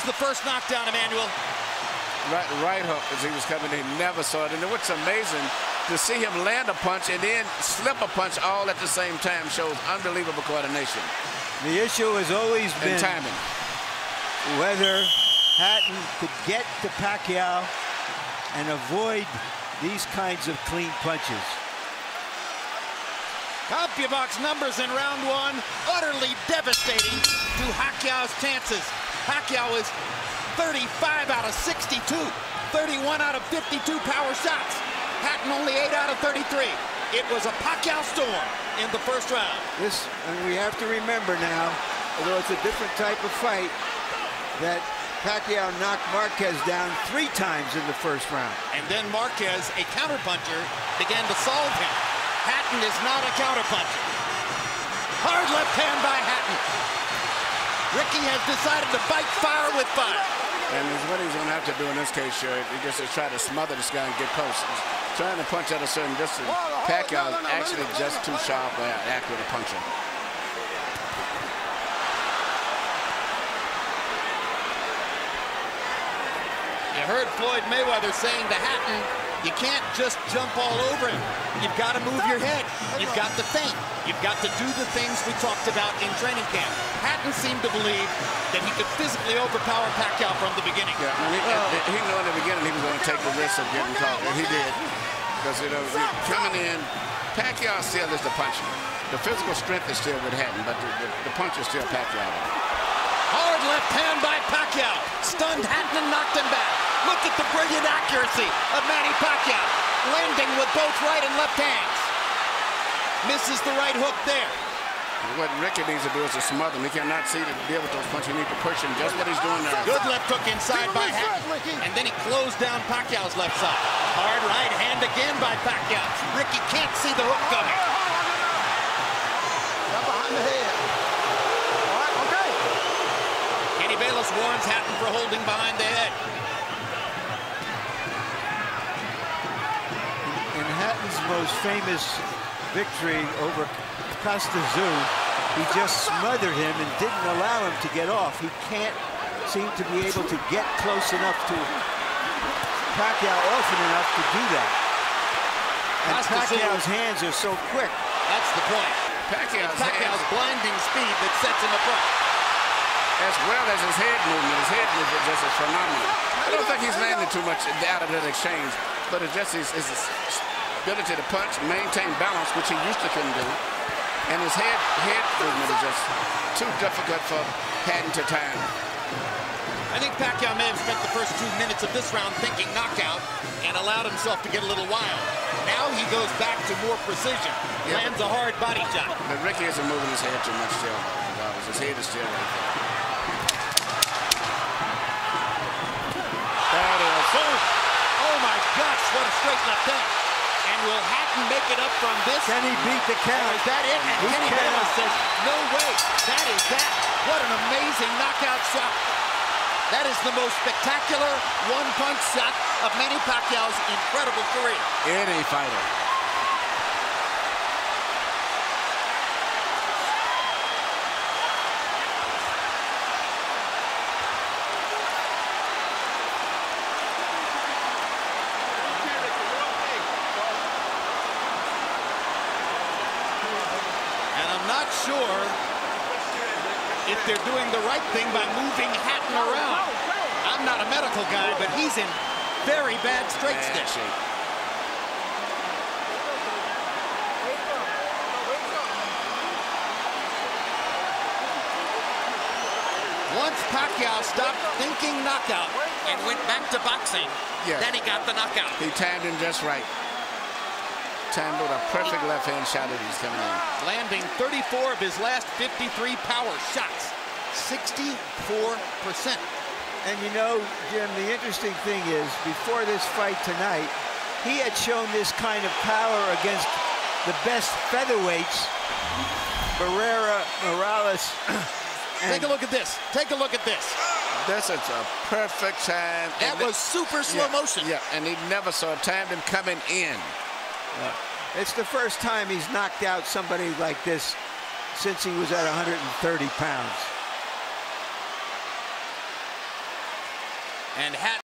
the first knockdown, Emmanuel. Right hook as he was coming in, never saw it. And what's amazing, to see him land a punch and then slip a punch all at the same time shows unbelievable coordination. The issue has always been timing. Whether Hatton could get to Pacquiao and avoid these kinds of clean punches. CompuBox numbers in round one, utterly devastating to Pacquiao's chances. Pacquiao is 35 out of 62, 31 out of 52 power shots. Hatton only 8 out of 33. It was a Pacquiao storm in the first round. And we have to remember now, although it's a different type of fight, that Pacquiao knocked Marquez down 3 times in the first round. And then Marquez, a counterpuncher, began to solve him. Hatton is not a counterpuncher. Hard left hand by Hatton. Ricky has decided to fight fire with fire. And what he's going to have to do in this case, sure, he just to try to smother this guy and get close. He's trying to punch at a certain distance. Pacquiao is actually just too sharp or accurate a puncher. You heard Floyd Mayweather saying to Hatton, you can't just jump all over him. You've got to move your head. You've got to think. You've got to do the things we talked about in training camp. Hatton seemed to believe that he could physically overpower Pacquiao from the beginning. Yeah, he knew in the beginning he was going to take the risk of getting caught, and he did. Because, you know, coming in, Pacquiao still is the puncher. The physical strength is still with Hatton, but the punch is still Pacquiao. Hard left hand by Pacquiao. Stunned Hatton and knocked him back. Look at the brilliant accuracy of Manny Pacquiao, landing with both right and left hands. Misses the right hook there. What Ricky needs to do is to smother him. He cannot see to deal with those punches. He needs to push him, just what he's doing now. Good left hook inside by Hatton, and then he closed down Pacquiao's left side. Hard right hand again by Pacquiao. Ricky can't see the hook coming. Behind the head. All right, okay. Kenny Bayless warns Hatton for holding behind the head. In Hatton's most famous victory over Costa Zoo, he just smothered him and didn't allow him to get off. He can't seem to be able to get close enough to Pacquiao often enough to do that. And Pacquiao's hands are so quick. That's the point. Pacquiao's blinding speed that sets him apart. As well as his head movement. His head movement just is phenomenal. I don't think he's landing too much out of that exchange, but it's just his ability to punch, maintain balance, which he used to couldn't do. And his head movement is just too difficult for Hatton to time. I think Pacquiao may have spent the first 2 minutes of this round thinking knockout and allowed himself to get a little wild. Now he goes back to more precision, lands a hard body shot. But Ricky isn't moving his head too much still. His head is still right there. That is, oh my gosh, what a straight left hand. And will Hatton make it up from this? Can he beat the count? Is that it? And Kenny Bayless says, no way. That is that. What an amazing knockout shot. That is the most spectacular one-punch shot of Manny Pacquiao's incredible career. Any fighter. Not sure if they're doing the right thing by moving Hatton around. I'm not a medical guy, but he's in very bad straight stitch. Once Pacquiao stopped thinking knockout and went back to boxing, then he got the knockout. He timed him just right. Timed with a perfect left hand shot that he's coming in. Landing 34 of his last 53 power shots. 64%. And you know, Jim, the interesting thing is, before this fight tonight, he had shown this kind of power against the best featherweights, Barrera, Morales. Take a look at this. Take a look at this. That's a perfect time. That was super slow motion. Yeah, and he never saw it. Timed him coming in. It's the first time he's knocked out somebody like this since he was at 130 pounds. And hat